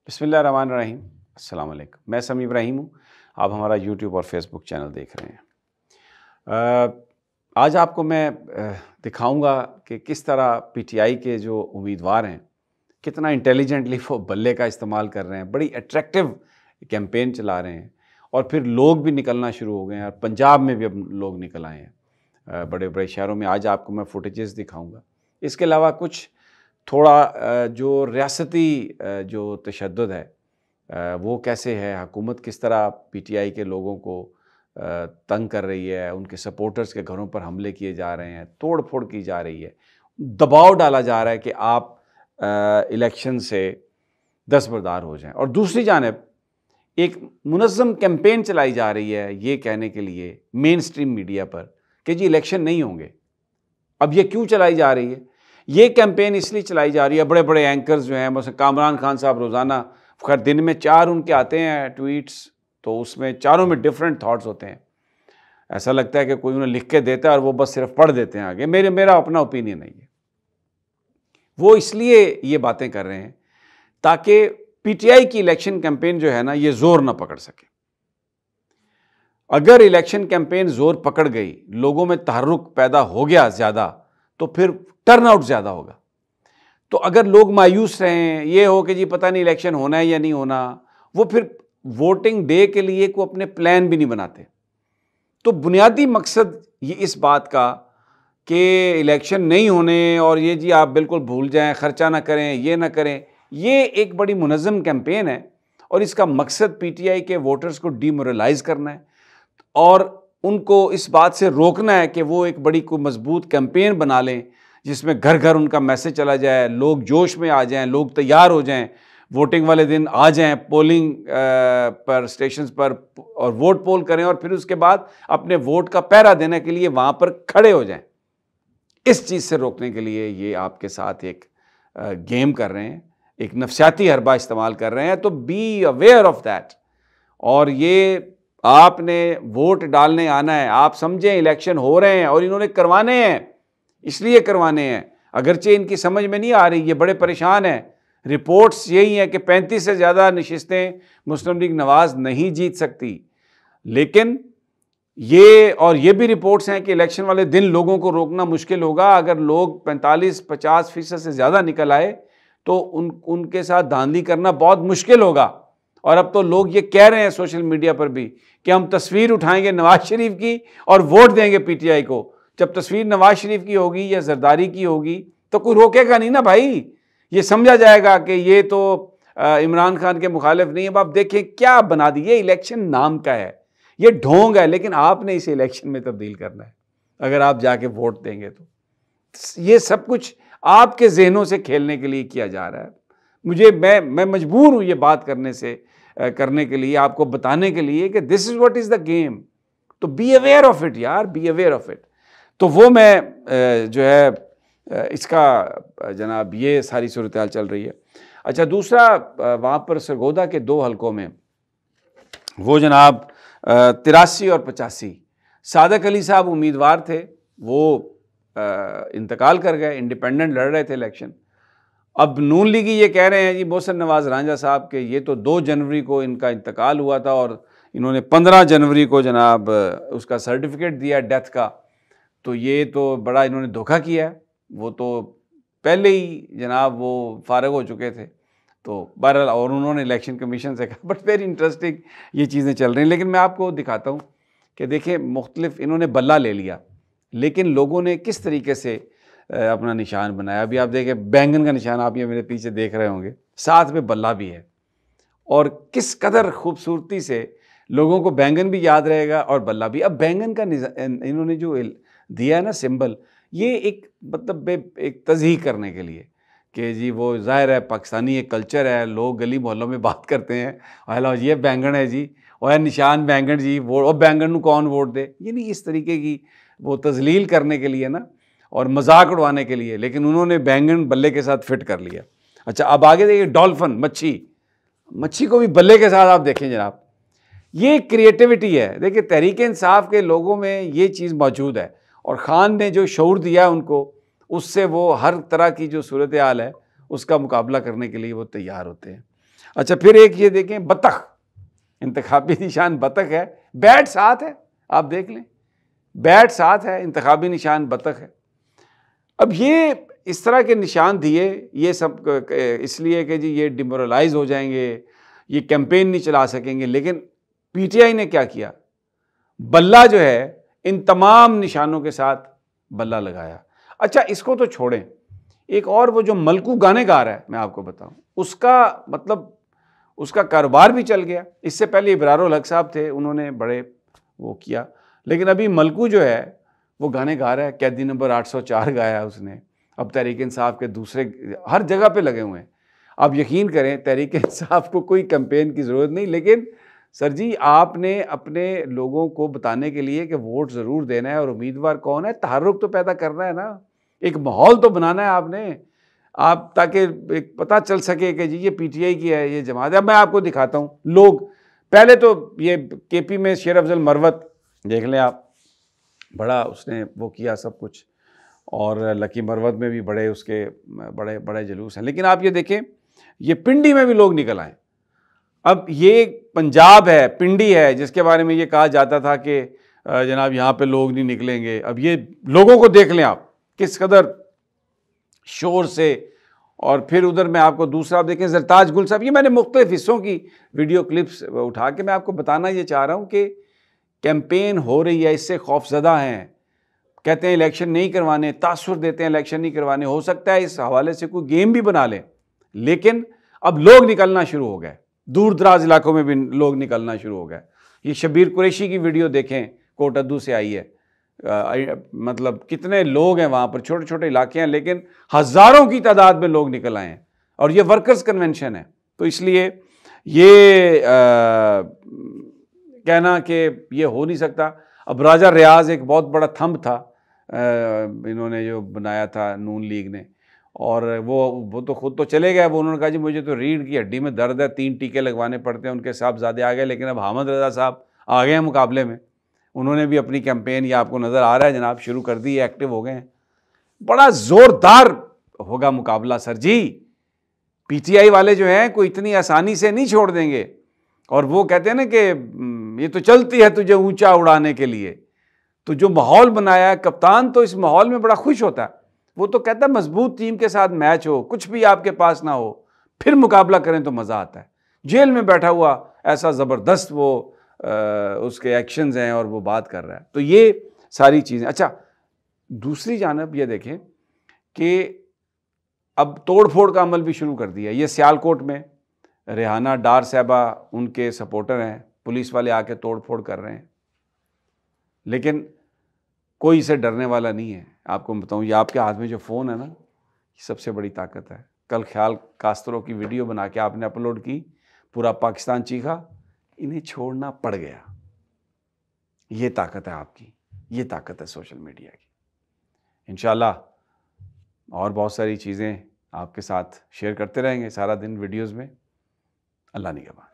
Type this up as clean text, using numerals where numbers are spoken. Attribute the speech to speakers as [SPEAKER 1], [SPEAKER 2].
[SPEAKER 1] बिस्मिल्लाहिर्रहमानिर्रहीम। अस्सलाम वालेकुम। मैं समी इब्राहिम हूँ। आप हमारा यूट्यूब और फेसबुक चैनल देख रहे हैं। आज आपको मैं दिखाऊंगा कि किस तरह पीटीआई के जो उम्मीदवार हैं कितना इंटेलिजेंटली वो बल्ले का इस्तेमाल कर रहे हैं। बड़ी अट्रैक्टिव कैंपेन चला रहे हैं और फिर लोग भी निकलना शुरू हो गए हैं और पंजाब में भी अब लोग निकल आए हैं बड़े बड़े शहरों में। आज आपको मैं फुटेजेस दिखाऊंगा। इसके अलावा कुछ थोड़ा जो रियासती जो तशद्दुद है वो कैसे है, हुकूमत किस तरह पीटीआई के लोगों को तंग कर रही है, उनके सपोर्टर्स के घरों पर हमले किए जा रहे हैं, तोड़ फोड़ की जा रही है, दबाव डाला जा रहा है कि आप इलेक्शन से दस्तबरदार हो जाएं। और दूसरी जानिब एक मुनज़्ज़म कैंपेन चलाई जा रही है ये कहने के लिए मेन स्ट्रीम मीडिया पर कि जी इलेक्शन नहीं होंगे। अब ये क्यों चलाई जा रही है? ये कैंपेन इसलिए चलाई जा रही है, बड़े बड़े एंकर्स जो हैं, जैसे कामरान खान साहब रोज़ाना खैर दिन में 4 उनके आते हैं ट्वीट्स, तो उसमें चारों में डिफरेंट थॉट्स होते हैं। ऐसा लगता है कि कोई उन्हें लिख के देता है और वो बस सिर्फ पढ़ देते हैं आगे। मेरा अपना ओपिनियन नहीं है। वो इसलिए ये बातें कर रहे हैं ताकि पीटीआई की इलेक्शन कैंपेन जो है ना ये जोर ना पकड़ सके। अगर इलेक्शन कैंपेन जोर पकड़ गई, लोगों में तहर्रुक पैदा हो गया ज़्यादा, तो फिर टर्नआउट ज़्यादा होगा। तो अगर लोग मायूस रहें, ये हो कि जी पता नहीं इलेक्शन होना है या नहीं होना, वो फिर वोटिंग डे के लिए को अपने प्लान भी नहीं बनाते। तो बुनियादी मकसद ये इस बात का कि इलेक्शन नहीं होने और ये जी आप बिल्कुल भूल जाएं, ख़र्चा ना करें, ये ना करें, ये एक बड़ी मुनज़्ज़म कैंपेन है और इसका मकसद पीटीआई के वोटर्स को डीमोरलाइज करना है और उनको इस बात से रोकना है कि वो एक बड़ी कोई मजबूत कैंपेन बना लें जिसमें घर घर उनका मैसेज चला जाए, लोग जोश में आ जाएं, लोग तैयार हो जाएं, वोटिंग वाले दिन आ जाएं पोलिंग पर स्टेशंस पर और वोट पोल करें और फिर उसके बाद अपने वोट का पहरा देने के लिए वहाँ पर खड़े हो जाएं। इस चीज़ से रोकने के लिए ये आपके साथ एक गेम कर रहे हैं, एक नफसियाती हरबा इस्तेमाल कर रहे हैं। तो बी अवेयर ऑफ दैट। और ये आपने वोट डालने आना है। आप समझें इलेक्शन हो रहे हैं और इन्होंने करवाने हैं, इसलिए करवाने हैं। अगरचे इनकी समझ में नहीं आ रही, ये बड़े परेशान हैं। रिपोर्ट्स यही हैं कि 35 से ज़्यादा नशिस्तें मुस्लिम लीग नवाज नहीं जीत सकती, लेकिन ये भी रिपोर्ट्स हैं कि इलेक्शन वाले दिन लोगों को रोकना मुश्किल होगा। अगर लोग 45-50% से ज़्यादा निकल आए तो उनके साथ धांधली करना बहुत मुश्किल होगा। और अब तो लोग ये कह रहे हैं सोशल मीडिया पर भी कि हम तस्वीर उठाएंगे नवाज शरीफ की और वोट देंगे पीटीआई को। जब तस्वीर नवाज शरीफ की होगी या जरदारी की होगी तो कोई रोकेगा नहीं ना भाई। ये समझा जाएगा कि ये तो इमरान खान के मुखालिफ नहीं है। अब आप देखें क्या बना दी, ये इलेक्शन नाम का है, ये ढोंग है, लेकिन आपने इसे इलेक्शन में तब्दील करना है अगर आप जाके वोट देंगे तो। ये सब कुछ आपके जहनों से खेलने के लिए किया जा रहा है। मैं मजबूर हूँ ये बात करने के लिए, आपको बताने के लिए कि this is what is the game. तो बी अवेयर ऑफ इट यार, बी अवेयर ऑफ इट। तो वो मैं जो है इसका जनाब ये सारी सूरत हाल चल रही है। अच्छा, दूसरा वहाँ पर सरगोदा के 2 हलकों में वो जनाब 83 और 85 सादक अली साहब उम्मीदवार थे, वो इंतकाल कर गए। इंडिपेंडेंट लड़ रहे थे इलेक्शन। अब नून लीगी ये कह रहे हैं जी मोहसिन नवाज रांझा साहब के ये तो 2 जनवरी को इनका इंतकाल हुआ था और इन्होंने 15 जनवरी को जनाब उसका सर्टिफिकेट दिया डेथ का। तो ये तो बड़ा इन्होंने धोखा किया है। वो तो पहले ही जनाब वो फारग हो चुके थे। तो बहरहाल और उन्होंने इलेक्शन कमीशन से कहा, बट वेरी इंटरेस्टिंग ये चीज़ें चल रही हैं। लेकिन मैं आपको दिखाता हूँ कि देखिए मुख्तलिफ इन्होंने बल्ला ले लिया, लेकिन लोगों ने किस तरीके से अपना निशान बनाया। अभी आप देखें बैंगन का निशान आप ये मेरे पीछे देख रहे होंगे, साथ में बल्ला भी है। और किस कदर खूबसूरती से लोगों को बैंगन भी याद रहेगा और बल्ला भी। अब बैंगन का इन्होंने जो दिया है ना सिंबल, ये एक मतलब एक तज़हीक करने के लिए कि जी वो ज़ाहिर है पाकिस्तानी एक कल्चर है, लोग गली मोहल्लों में बात करते हैं, हेलो ये बैंगन है जी और निशान बैंगन जी, वोट और बैंगन को कौन वोट दे। ये नहीं, इस तरीके की वो तजलील करने के लिए ना और मजाक उड़वाने के लिए, लेकिन उन्होंने बैंगन बल्ले के साथ फिट कर लिया। अच्छा, अब आगे देखिए डॉल्फिन, मच्छी को भी बल्ले के साथ आप देखें जनाब, ये क्रिएटिविटी है। देखिए तहरीक इंसाफ के लोगों में ये चीज़ मौजूद है और ख़ान ने जो शऊर दिया उनको, उससे वो हर तरह की जो सूरत हाल है उसका मुकाबला करने के लिए वो तैयार होते हैं। अच्छा, फिर एक ये देखें, बतख, इंतखाबी निशान बतख है, बैट साथ है, आप देख लें, बैट साथ है, इंतखाबी निशान बतख है। अब ये इस तरह के निशान दिए, ये सब इसलिए कि जी ये डिमोरलाइज हो जाएंगे, ये कैंपेन नहीं चला सकेंगे। लेकिन पीटीआई ने क्या किया, बल्ला जो है इन तमाम निशानों के साथ बल्ला लगाया। अच्छा, इसको तो छोड़ें, एक और वो जो मलकू गाने गा रहा है, मैं आपको बताऊं, उसका मतलब उसका कारोबार भी चल गया। इससे पहले इब्रारुल हक साहब थे, उन्होंने बड़े वो किया, लेकिन अभी मलकू जो है वो गाने गा रहा है। कैदी नंबर 804 गाया उसने, अब तहरीक इंसाफ के दूसरे हर जगह पे लगे हुए हैं। आप यकीन करें, तहरीक इंसाफ को कोई कैंपेन की ज़रूरत नहीं, लेकिन सर जी आपने अपने लोगों को बताने के लिए कि वोट ज़रूर देना है और उम्मीदवार कौन है, तहर्रुक तो पैदा करना है ना, एक माहौल तो बनाना है आपने, आप ताकि एक पता चल सके कि जी ये पीटीआई की है, ये जमात है। अब मैं आपको दिखाता हूँ लोग, पहले तो ये केपी में शेर अफजल मरवत देख लें आप, बड़ा उसने वो किया सब कुछ, और लकी मरवत में भी बड़े उसके बड़े बड़े जुलूस हैं। लेकिन आप ये देखें, ये पिंडी में भी लोग निकल आए। अब ये पंजाब है, पिंडी है, जिसके बारे में ये कहा जाता था कि जनाब यहाँ पे लोग नहीं निकलेंगे। अब ये लोगों को देख लें आप, किस कदर शोर से। और फिर उधर मैं आपको दूसरा आप देखें, जरताज गुल साहब, ये मैंने मुख्तलिफ हिस्सों की वीडियो क्लिप्स उठा के मैं आपको बताना ये चाह रहा हूँ कि कैंपेन हो रही है, इससे खौफजदा हैं, कहते हैं इलेक्शन नहीं करवाने, तासुर देते हैं इलेक्शन नहीं करवाने। हो सकता है इस हवाले से कोई गेम भी बना लें, लेकिन अब लोग निकलना शुरू हो गए, दूर दराज इलाकों में भी लोग निकलना शुरू हो गए। ये शबीर कुरैशी की वीडियो देखें, कोटद्दू से आई है, मतलब कितने लोग हैं वहाँ पर, छोटे छोटे इलाके हैं, लेकिन हज़ारों की तादाद में लोग निकल आए हैं, और ये वर्कर्स कन्वेंशन है। तो इसलिए ये कहना कि ये हो नहीं सकता। अब राजा रियाज एक बहुत बड़ा थंब था, इन्होंने जो बनाया था नून लीग ने, और वो तो खुद तो चले गए, वो उन्होंने कहा जी मुझे तो रीढ़ की हड्डी में दर्द है, 3 टीके लगवाने पड़ते हैं, उनके साहबजादे आ गए। लेकिन अब हामिद रज़ा साहब आ गए हैं मुकाबले में, उन्होंने भी अपनी कैंपेन, या आपको नज़र आ रहा है जनाब, शुरू कर दी है, एक्टिव हो गए हैं। बड़ा ज़ोरदार होगा मुकाबला सर जी। पीटीआई वाले जो हैं कोई इतनी आसानी से नहीं छोड़ देंगे। और वो कहते हैं ना कि ये तो चलती है तुझे ऊंचा उड़ाने के लिए। तो जो माहौल बनाया है कप्तान, तो इस माहौल में बड़ा खुश होता है। वो तो कहता है मजबूत टीम के साथ मैच हो, कुछ भी आपके पास ना हो, फिर मुकाबला करें तो मज़ा आता है। जेल में बैठा हुआ ऐसा ज़बरदस्त वो उसके एक्शंस हैं और वो बात कर रहा है। तो ये सारी चीज़ें। अच्छा, दूसरी जानब ये देखें कि अब तोड़ फोड़ का अमल भी शुरू कर दिया। ये सियालकोट में रेहाना डार साहबा उनके सपोर्टर हैं, पुलिस वाले आके तोड़ फोड़ कर रहे हैं, लेकिन कोई इसे डरने वाला नहीं है। आपको बताऊं, ये आपके हाथ में जो फ़ोन है ना, ये सबसे बड़ी ताकत है। कल ख्याल कास्त्रो की वीडियो बना के आपने अपलोड की, पूरा पाकिस्तान चीखा, इन्हें छोड़ना पड़ गया। ये ताकत है आपकी, ये ताकत है सोशल मीडिया की। इंशाल्लाह और बहुत सारी चीज़ें आपके साथ शेयर करते रहेंगे सारा दिन वीडियोज़ में। अल्लाह निगहबान।